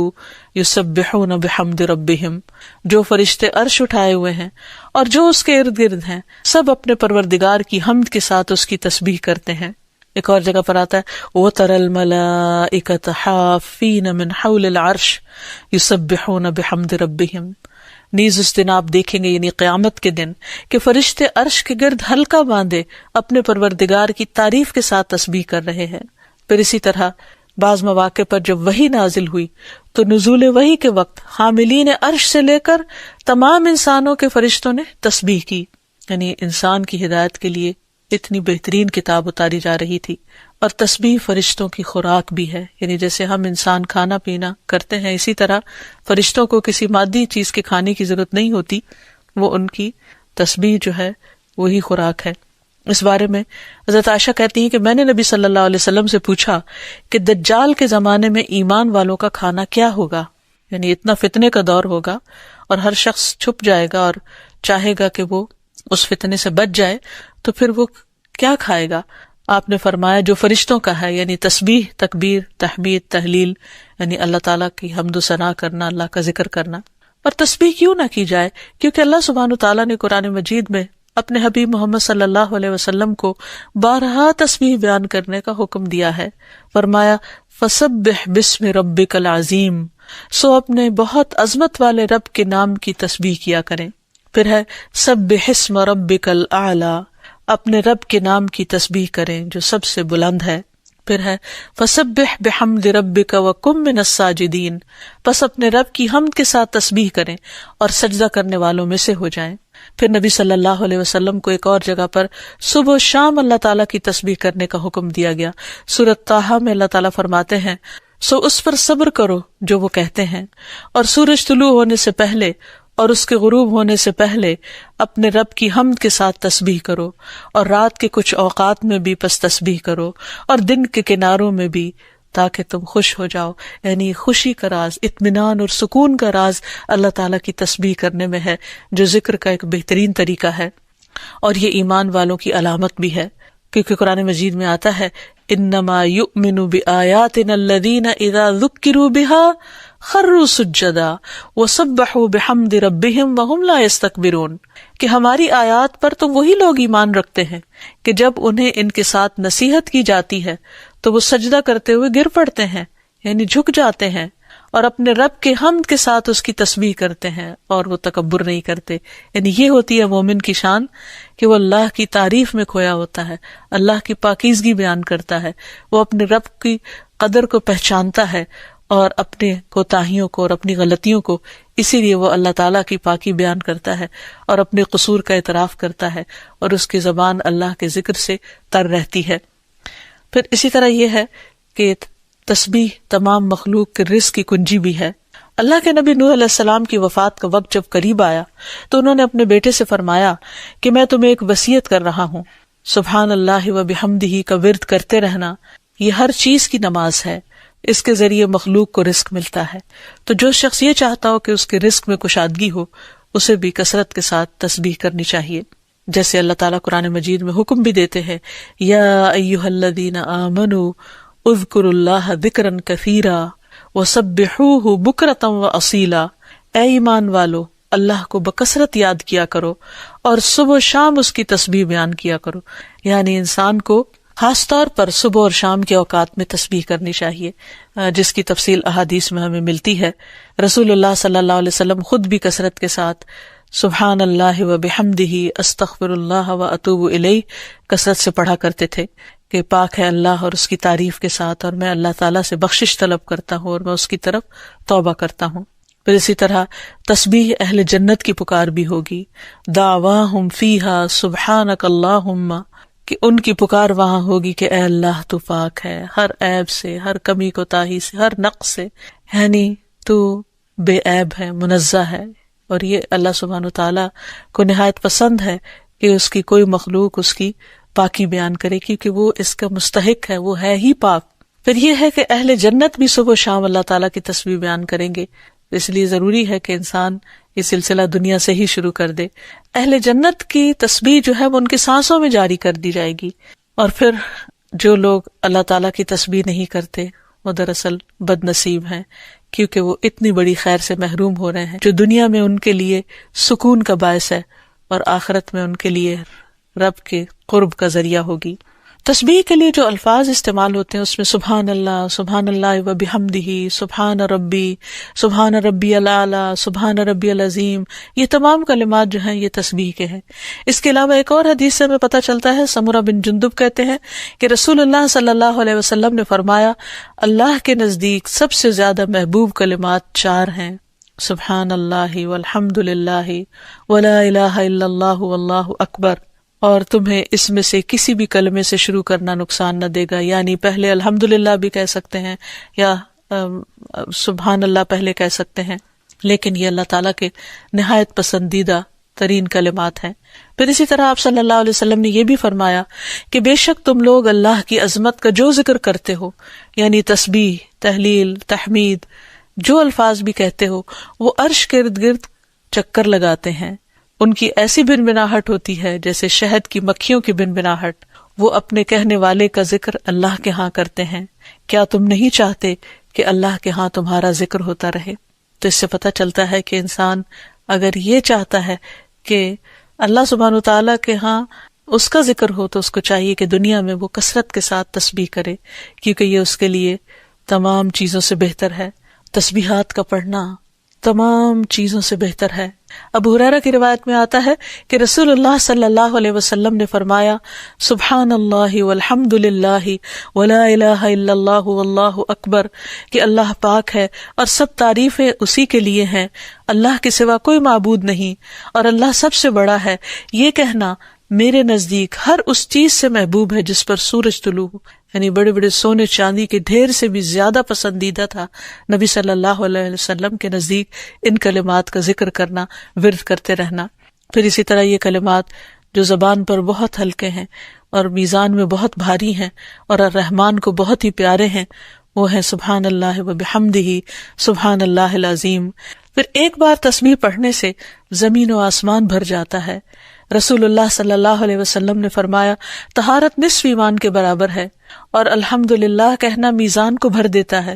یسبحون بحمد ربہم، جو فرشتے عرش اٹھائے ہوئے ہیں اور جو اس کے ارد گرد ہیں سب اپنے پروردگار کی حمد کے ساتھ اس کی تسبیح کرتے ہیں۔ ایک اور جگہ پر آتا ہے وَتَرَى الْمَلَائِكَةَ حَافِّينَ مِنْ حَوْلِ الْعَرْشِ يُسَبِّحُونَ بِحَمْدِ رَبِّهِمْ، نیز اس دن آپ دیکھیں گے، یعنی قیامت کے دن، کہ فرشتے عرش کے گرد حلقہ باندھے اپنے پروردگار کی تعریف کے ساتھ تسبیح کر رہے ہیں۔ پھر اسی طرح بعض مواقع پر جب وحی نازل ہوئی تو نزول وحی کے وقت حاملین عرش سے لے کر تمام انسانوں کے فرشتوں نے تسبیح کی، یعنی انسان کی ہدایت کے لیے اتنی بہترین کتاب اتاری جا رہی تھی۔ اور تسبیح فرشتوں کی خوراک بھی ہے، یعنی جیسے ہم انسان کھانا پینا کرتے ہیں اسی طرح فرشتوں کو کسی مادی چیز کے کھانے کی ضرورت نہیں ہوتی، وہ ان کی تسبیح جو ہے وہی خوراک ہے۔ اس بارے میں حضرت عائشہ کہتی ہیں کہ میں نے نبی صلی اللہ علیہ وسلم سے پوچھا کہ دجال کے زمانے میں ایمان والوں کا کھانا کیا ہوگا، یعنی اتنا فتنے کا دور ہوگا اور ہر شخص چھپ جائے گا اور چاہے گا کہ وہ اس فتنے سے بچ جائے، تو پھر وہ کیا کھائے گا؟ آپ نے فرمایا جو فرشتوں کا ہے، یعنی تسبیح، تکبیر، تحمید، تحلیل، یعنی اللہ تعالیٰ کی حمد و ثنا کرنا، اللہ کا ذکر کرنا۔ اور تسبیح کیوں نہ کی جائے؟ کیونکہ اللہ سبحانہ تعالیٰ نے قرآن مجید میں اپنے حبیب محمد صلی اللہ علیہ وسلم کو بارہا تسبیح بیان کرنے کا حکم دیا ہے۔ فرمایا فسبح بسم ربک العظیم، سو اپنے بہت عظمت والے رب کے نام کی تسبیح کیا کریں۔ پھر ہے سبح اسم ربک الاعلی، اپنے رب کے نام کی تسبیح کریں جو سب سے بلند ہے۔ پھر ہے فسبح بحمد ربک وکن من الساجدین، پس اپنے رب کی حمد کے ساتھ تسبیح کریں اور سجدہ کرنے والوں میں سے ہو جائیں۔ پھر نبی صلی اللہ علیہ وسلم کو ایک اور جگہ پر صبح و شام اللہ تعالیٰ کی تسبیح کرنے کا حکم دیا گیا۔ سورۃ طٰہٰ میں اللہ تعالیٰ فرماتے ہیں سو اس پر صبر کرو جو وہ کہتے ہیں، اور سورج طلوع ہونے سے پہلے اور اس کے غروب ہونے سے پہلے اپنے رب کی حمد کے ساتھ تسبیح کرو، اور رات کے کچھ اوقات میں بھی پس تسبیح کرو، اور دن کے کناروں میں بھی، تاکہ تم خوش ہو جاؤ۔ یعنی خوشی کا راز، اطمینان اور سکون کا راز اللہ تعالیٰ کی تسبیح کرنے میں ہے، جو ذکر کا ایک بہترین طریقہ ہے، اور یہ ایمان والوں کی علامت بھی ہے، کیونکہ قرآن مجید میں آتا ہے انما یؤمن بآیاتنا الذین اذا ذکروا بها خروا سجدا وسبحوا بحمد ربهم وهم لا یستکبرون، کہ ہماری آیات پر تو وہی لوگ ایمان رکھتے ہیں کہ جب انہیں ان کے ساتھ نصیحت کی جاتی ہے تو وہ سجدہ کرتے ہوئے گر پڑتے ہیں، یعنی جھک جاتے ہیں، اور اپنے رب کے حمد کے ساتھ اس کی تسبیح کرتے ہیں، اور وہ تکبر نہیں کرتے۔ یعنی یہ ہوتی ہے مومن کی شان، کہ وہ اللہ کی تعریف میں کھویا ہوتا ہے، اللہ کی پاکیزگی بیان کرتا ہے، وہ اپنے رب کی قدر کو پہچانتا ہے، اور اپنے کوتاہیوں کو اور اپنی غلطیوں کو، اسی لیے وہ اللہ تعالیٰ کی پاکی بیان کرتا ہے اور اپنے قصور کا اعتراف کرتا ہے، اور اس کی زبان اللہ کے ذکر سے تر رہتی ہے۔ پھر اسی طرح یہ ہے کہ تسبیح تمام مخلوق کے رزق کی کنجی بھی ہے۔ اللہ کے نبی نوح علیہ السلام کی وفات کا وقت جب قریب آیا تو انہوں نے اپنے بیٹے سے فرمایا کہ میں تمہیں ایک وصیت کر رہا ہوں، سبحان اللہ و بحمدہ کا ورد کرتے رہنا، یہ ہر چیز کی نماز ہے، اس کے ذریعے مخلوق کو رزق ملتا ہے۔ تو جو شخص یہ چاہتا ہو کہ اس کے رزق میں کشادگی ہو، اسے بھی کثرت کے ساتھ تسبیح کرنی چاہیے، جیسے اللہ تعالیٰ قرآن مجید میں حکم بھی دیتے ہیں، یا ایھا الذین آمنوا اذکروا اللہ ذکرا کثیرا وسبحوہ بکرۃ واصیلا، اے ایمان والو اللہ کو بکثرت یاد کیا کرو اور صبح و شام اس کی تسبیح بیان کیا کرو۔ یعنی انسان کو خاص طور پر صبح اور شام کے اوقات میں تسبیح کرنی چاہیے، جس کی تفصیل احادیث میں ہمیں ملتی ہے۔ رسول اللہ صلی اللہ علیہ وسلم خود بھی کثرت کے ساتھ سبحان اللہ و بحمدہ استغفر اللہ و اتوب الیہ کثرت سے پڑھا کرتے تھے، کہ پاک ہے اللہ اور اس کی تعریف کے ساتھ، اور میں اللہ تعالیٰ سے بخشش طلب کرتا ہوں اور میں اس کی طرف توبہ کرتا ہوں۔ پھر اسی طرح تسبیح اہل جنت کی پکار بھی ہوگی، دعواہم فیہا سبحانک اللہم، کہ ان کی پکار وہاں ہوگی کہ اے اللہ تو پاک ہے ہر عیب سے، ہر کمی کوتاہی سے، ہر نقص سے، یعنی تو بے عیب ہے، منزہ ہے۔ اور یہ اللہ سبحانہ وتعالیٰ کو نہایت پسند ہے کہ اس کی کوئی مخلوق اس کی پاکی بیان کرے، کیونکہ وہ اس کا مستحق ہے، وہ ہے ہی پاک۔ پھر یہ ہے کہ اہل جنت بھی صبح و شام اللہ تعالیٰ کی تسبیح بیان کریں گے، اس لیے ضروری ہے کہ انسان یہ سلسلہ دنیا سے ہی شروع کر دے۔ اہل جنت کی تسبیح جو ہے وہ ان کی سانسوں میں جاری کر دی جائے گی، اور پھر جو لوگ اللہ تعالیٰ کی تسبیح نہیں کرتے وہ دراصل بد نصیب ہیں، کیونکہ وہ اتنی بڑی خیر سے محروم ہو رہے ہیں جو دنیا میں ان کے لیے سکون کا باعث ہے، اور آخرت میں ان کے لیے رب کے قرب کا ذریعہ ہوگی۔ تسبیح کے لیے جو الفاظ استعمال ہوتے ہیں اس میں سبحان اللہ و بحمدہ، سبحان ربی الاعلی، سبحان ربی العظیم، یہ تمام کلمات جو ہیں یہ تسبیح کے ہیں۔ اس کے علاوہ ایک اور حدیث سے ہمیں پتہ چلتا ہے، سمرہ بن جندب کہتے ہیں کہ رسول اللہ صلی اللہ علیہ وسلم نے فرمایا، اللہ کے نزدیک سب سے زیادہ محبوب کلمات 4 ہیں، سبحان اللہ والحمد للہ ولا الہ الا اللہ واللہ اکبر، اور تمہیں اس میں سے کسی بھی کلمے سے شروع کرنا نقصان نہ دے گا، یعنی پہلے الحمدللہ بھی کہہ سکتے ہیں یا سبحان اللہ پہلے کہہ سکتے ہیں، لیکن یہ اللہ تعالیٰ کے نہایت پسندیدہ ترین کلمات ہیں۔ پھر اسی طرح آپ صلی اللہ علیہ وسلم نے یہ بھی فرمایا کہ بے شک تم لوگ اللہ کی عظمت کا جو ذکر کرتے ہو، یعنی تسبیح، تحلیل، تحمید، جو الفاظ بھی کہتے ہو، وہ عرش کے ارد گرد چکر لگاتے ہیں، ان کی ایسی بنبناہٹ ہوتی ہے جیسے شہد کی مکھیوں کی بنبناہٹ، وہ اپنے کہنے والے کا ذکر اللہ کے ہاں کرتے ہیں، کیا تم نہیں چاہتے کہ اللہ کے ہاں تمہارا ذکر ہوتا رہے؟ تو اس سے پتہ چلتا ہے کہ انسان اگر یہ چاہتا ہے کہ اللہ سبحانہ وتعالیٰ کے ہاں اس کا ذکر ہو تو اس کو چاہیے کہ دنیا میں وہ کثرت کے ساتھ تسبیح کرے، کیونکہ یہ اس کے لیے تمام چیزوں سے بہتر ہے۔ تسبیحات کا پڑھنا تمام چیزوں سے بہتر ہے۔ ابو ہریرہ کی روایت میں آتا ہے کہ رسول اللہ صلی اللہ علیہ وسلم نے فرمایا، سبحان اللہ والحمد للہ ولا الہ الا اللہ واللہ اکبر، کہ اللہ پاک ہے اور سب تعریفیں اسی کے لیے ہیں، اللہ کے سوا کوئی معبود نہیں اور اللہ سب سے بڑا ہے، یہ کہنا میرے نزدیک ہر اس چیز سے محبوب ہے جس پر سورج طلوع ہو، یعنی بڑے بڑے سونے چاندی کے ڈھیر سے بھی زیادہ پسندیدہ تھا نبی صلی اللہ علیہ وسلم کے نزدیک ان کلمات کا ذکر کرنا، ورد کرتے رہنا۔ پھر اسی طرح یہ کلمات جو زبان پر بہت ہلکے ہیں اور میزان میں بہت بھاری ہیں اور الرحمن کو بہت ہی پیارے ہیں، وہ ہیں سبحان اللہ و بحمدہ، سبحان اللہ العظیم۔ پھر ایک بار تسبیح پڑھنے سے زمین و آسمان بھر جاتا ہے۔ رسول اللہ صلی اللہ علیہ وسلم نے فرمایا طہارت نصف ایمان کے برابر ہے، اور الحمدللہ کہنا میزان کو بھر دیتا ہے۔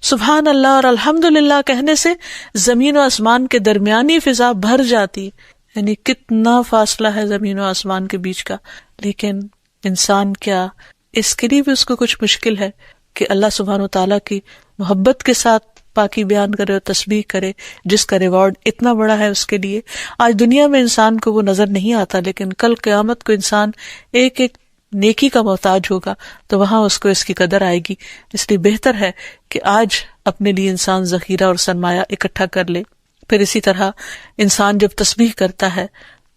سبحان اللہ اور الحمدللہ کہنے سے زمین و آسمان کے درمیانی فضا بھر جاتی، یعنی کتنا فاصلہ ہے زمین و آسمان کے بیچ کا، لیکن انسان کیا اس کے لیے بھی اس کو کچھ مشکل ہے کہ اللہ سبحانہ و تعالیٰ کی محبت کے ساتھ پاکی بیان کرے اور تسبیح کرے، جس کا ریوارڈ اتنا بڑا ہے اس کے لیے۔ آج دنیا میں انسان کو وہ نظر نہیں آتا، لیکن کل قیامت کو انسان ایک ایک نیکی کا محتاج ہوگا تو وہاں اس کو اس کی قدر آئے گی۔ اس لیے بہتر ہے کہ آج اپنے لیے انسان ذخیرہ اور سرمایہ اکٹھا کر لے۔ پھر اسی طرح انسان جب تسبیح کرتا ہے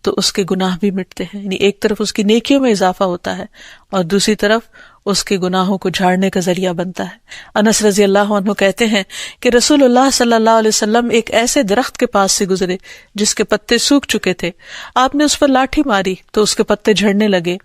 تو اس کے گناہ بھی مٹتے ہیں، یعنی ایک طرف اس کی نیکیوں میں اضافہ ہوتا ہے اور دوسری طرف اس کے گناہوں کو جھاڑنے کا ذریعہ بنتا ہے۔ انس رضی اللہ عنہ کہتے ہیں کہ رسول اللہ صلی اللہ علیہ وسلم ایک ایسے درخت کے پاس سے گزرے جس کے پتے سوکھ چکے تھے۔ آپ نے اس پر لاٹھی ماری تو اس کے پتے جھڑنے لگے۔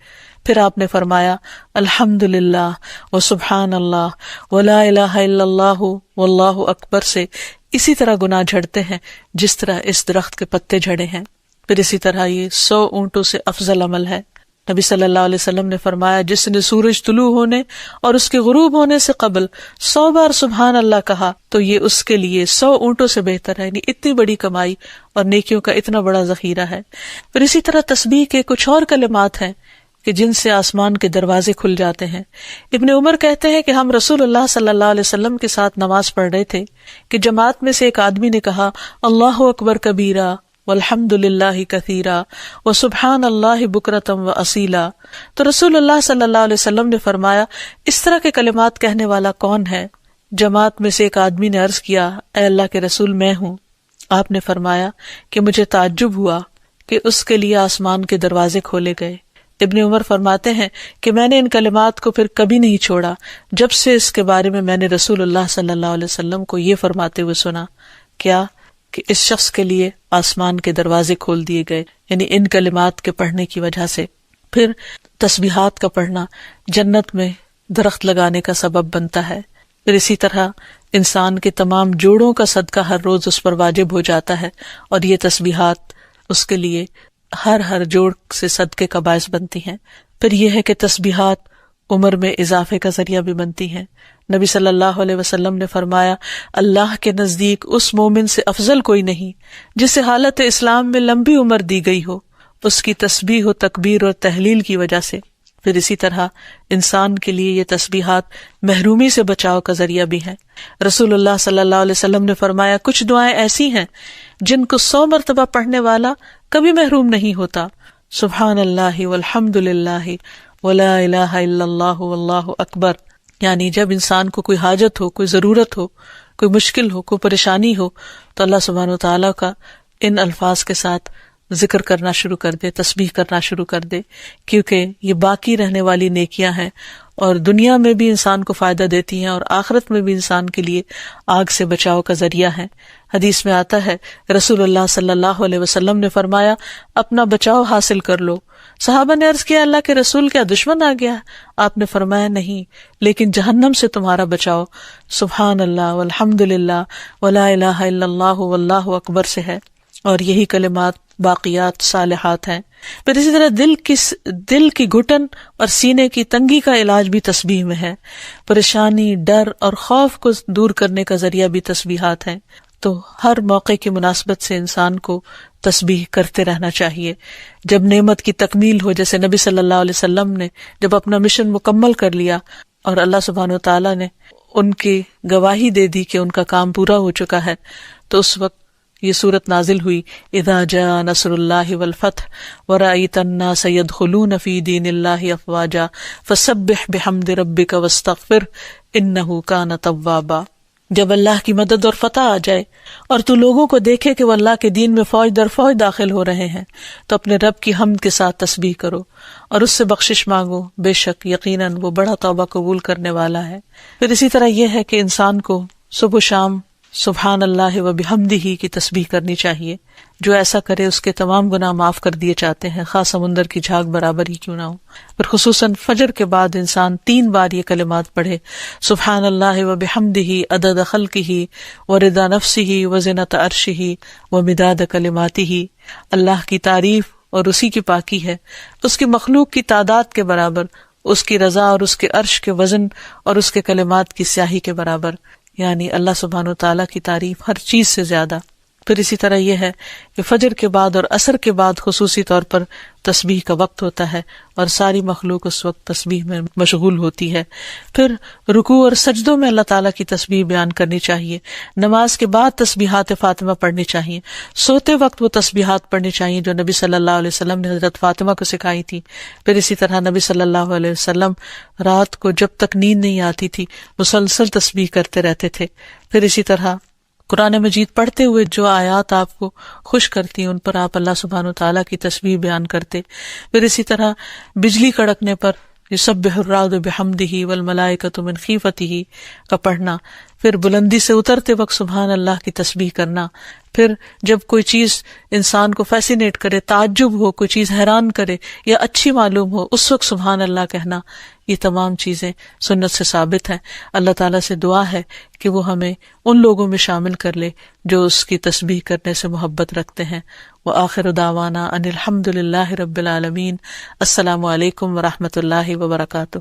پھر آپ نے فرمایا الحمدللہ و سبحان اللہ و لا الہ الا اللہ واللہ اکبر سے اسی طرح گناہ جھڑتے ہیں جس طرح اس درخت کے پتے جھڑے ہیں۔ پھر اسی طرح یہ 100 اونٹوں سے افضل عمل ہے۔ نبی صلی اللہ علیہ وسلم نے فرمایا جس نے سورج طلوع ہونے اور اس کے غروب ہونے سے قبل 100 بار سبحان اللہ کہا تو یہ اس کے لیے 100 اونٹوں سے بہتر ہے، یعنی اتنی بڑی کمائی اور نیکیوں کا اتنا بڑا ذخیرہ ہے۔ پھر اسی طرح تسبیح کے کچھ اور کلمات ہیں کہ جن سے آسمان کے دروازے کھل جاتے ہیں۔ ابن عمر کہتے ہیں کہ ہم رسول اللہ صلی اللہ علیہ وسلم کے ساتھ نماز پڑھ رہے تھے کہ جماعت میں سے ایک آدمی نے کہا اللہ اکبر کبیرہ والحمد للہ کثیرا وسبحان اللہ بکرۃ واصیلا، تو رسول اللہ صلی اللہ علیہ وسلم نے فرمایا اس طرح کے کلمات کہنے والا کون ہے؟ جماعت میں سے ایک آدمی نے عرض کیا اے اللہ کے رسول میں ہوں۔ آپ نے فرمایا کہ مجھے تعجب ہوا کہ اس کے لیے آسمان کے دروازے کھولے گئے۔ ابن عمر فرماتے ہیں کہ میں نے ان کلمات کو پھر کبھی نہیں چھوڑا جب سے اس کے بارے میں نے رسول اللہ صلی اللہ علیہ وسلم کو یہ فرماتے ہوئے سنا کیا کہ اس شخص کے لیے آسمان کے دروازے کھول دیے گئے، یعنی ان کلمات کے پڑھنے کی وجہ سے۔ پھر تسبیحات کا پڑھنا جنت میں درخت لگانے کا سبب بنتا ہے۔ پھر اسی طرح انسان کے تمام جوڑوں کا صدقہ ہر روز اس پر واجب ہو جاتا ہے، اور یہ تسبیحات اس کے لیے ہر جوڑ سے صدقے کا باعث بنتی ہیں۔ پھر یہ ہے کہ تسبیحات عمر میں اضافے کا ذریعہ بھی بنتی ہیں۔ نبی صلی اللہ علیہ وسلم نے فرمایا اللہ کے نزدیک اس مومن سے افضل کوئی نہیں جسے حالت اسلام میں لمبی عمر دی گئی ہو، اس کی تسبیح و تکبیر اور تحلیل کی وجہ سے۔ پھر اسی طرح انسان کے لیے یہ تسبیحات محرومی سے بچاؤ کا ذریعہ بھی ہیں۔ رسول اللہ صلی اللہ علیہ وسلم نے فرمایا کچھ دعائیں ایسی ہیں جن کو 100 مرتبہ پڑھنے والا کبھی محروم نہیں ہوتا۔ سبحان اللہ والحمد للہ ولا الہ الا اللہ واللہ اکبر، یعنی جب انسان کو کوئی حاجت ہو، کوئی ضرورت ہو، کوئی مشکل ہو، کوئی پریشانی ہو تو اللہ سبحانہ و تعالیٰ کا ان الفاظ کے ساتھ ذکر کرنا شروع کر دے، تسبیح کرنا شروع کر دے، کیونکہ یہ باقی رہنے والی نیکیاں ہیں اور دنیا میں بھی انسان کو فائدہ دیتی ہیں اور آخرت میں بھی انسان کے لیے آگ سے بچاؤ کا ذریعہ ہیں۔ حدیث میں آتا ہے رسول اللہ صلی اللہ علیہ وسلم نے فرمایا اپنا بچاؤ حاصل کر لو۔ صحابہ نے عرض کیا اللہ کے رسول کیا دشمن آ گیا؟ آپ نے فرمایا نہیں، لیکن جہنم سے تمہارا بچاؤ سبحان اللہ والحمد للہ ولا الہ الا اللہ واللہ اکبر سے ہے، اور یہی کلمات باقیات صالحات ہیں۔ پھر اسی طرح دل کی گھٹن اور سینے کی تنگی کا علاج بھی تسبیح میں ہے۔ پریشانی، ڈر اور خوف کو دور کرنے کا ذریعہ بھی تسبیحات ہیں۔ تو ہر موقع کی مناسبت سے انسان کو تسبیح کرتے رہنا چاہیے۔ جب نعمت کی تکمیل ہو، جیسے نبی صلی اللہ علیہ وسلم نے جب اپنا مشن مکمل کر لیا اور اللہ سبحانہ و تعالیٰ نے ان کی گواہی دے دی کہ ان کا کام پورا ہو چکا ہے، تو اس وقت یہ سورت نازل ہوئی اذا جاء نصر اللہ والفتح ورأیت الناس يدخلون فی دین اللہ افواجا فسبح بحمد ربک واستغفر انہ کان توابا۔ جب اللہ کی مدد اور فتح آ جائے اور تو لوگوں کو دیکھے کہ وہ اللہ کے دین میں فوج در فوج داخل ہو رہے ہیں تو اپنے رب کی حمد کے ساتھ تسبیح کرو اور اس سے بخشش مانگو، بے شک یقیناً وہ بڑا توبہ قبول کرنے والا ہے۔ پھر اسی طرح یہ ہے کہ انسان کو صبح و شام سبحان اللہ و بحمدہ کی تسبیح کرنی چاہیے۔ جو ایسا کرے اس کے تمام گناہ معاف کر دیے جاتے ہیں، خاص سمندر کی جھاگ برابر ہی کیوں نہ ہو۔ پھر خصوصاً فجر کے بعد انسان 3 بار یہ کلمات پڑھے، سبحان اللہ و بحمدہ عدد خلقہ و رضا نفسہ و زنۃ عرشہ و مداد کلماتہ۔ اللہ کی تعریف اور اسی کی پاکی ہے، اس کی مخلوق کی تعداد کے برابر، اس کی رضا اور اس کے عرش کے وزن اور اس کے کلمات کی سیاہی کے برابر، یعنی اللہ سبحانہ و تعالیٰ کی تعریف ہر چیز سے زیادہ۔ پھر اسی طرح یہ ہے کہ فجر کے بعد اور عصر کے بعد خصوصی طور پر تسبیح کا وقت ہوتا ہے اور ساری مخلوق اس وقت تسبیح میں مشغول ہوتی ہے۔ پھر رکوع اور سجدوں میں اللہ تعالیٰ کی تسبیح بیان کرنی چاہیے۔ نماز کے بعد تسبیحات فاطمہ پڑھنی چاہیے۔ سوتے وقت وہ تسبیحات پڑھنی چاہیے جو نبی صلی اللہ علیہ وسلم نے حضرت فاطمہ کو سکھائی تھی۔ پھر اسی طرح نبی صلی اللہ علیہ وسلم رات کو جب تک نیند نہیں آتی تھی مسلسل تسبیح کرتے رہتے تھے۔ پھر اسی طرح قرآن مجید پڑھتے ہوئے جو آیات آپ کو خوش کرتی ہیں ان پر آپ اللہ سبحانہ وتعالیٰ کی تسبیح بیان کرتے۔ پھر اسی طرح بجلی کڑکنے پر یسبح الرعد بحمدہ والملائکۃ من خیفتہ کا پڑھنا، پھر بلندی سے اترتے وقت سبحان اللہ کی تسبیح کرنا، پھر جب کوئی چیز انسان کو فیسینیٹ کرے، تعجب ہو، کوئی چیز حیران کرے یا اچھی معلوم ہو، اس وقت سبحان اللہ کہنا، یہ تمام چیزیں سنت سے ثابت ہیں۔ اللہ تعالیٰ سے دعا ہے کہ وہ ہمیں ان لوگوں میں شامل کر لے جو اس کی تسبیح کرنے سے محبت رکھتے ہیں۔ وآخر دعوانا ان الحمد للہ رب العالمین۔ السلام علیکم ورحمۃ اللہ وبرکاتہ۔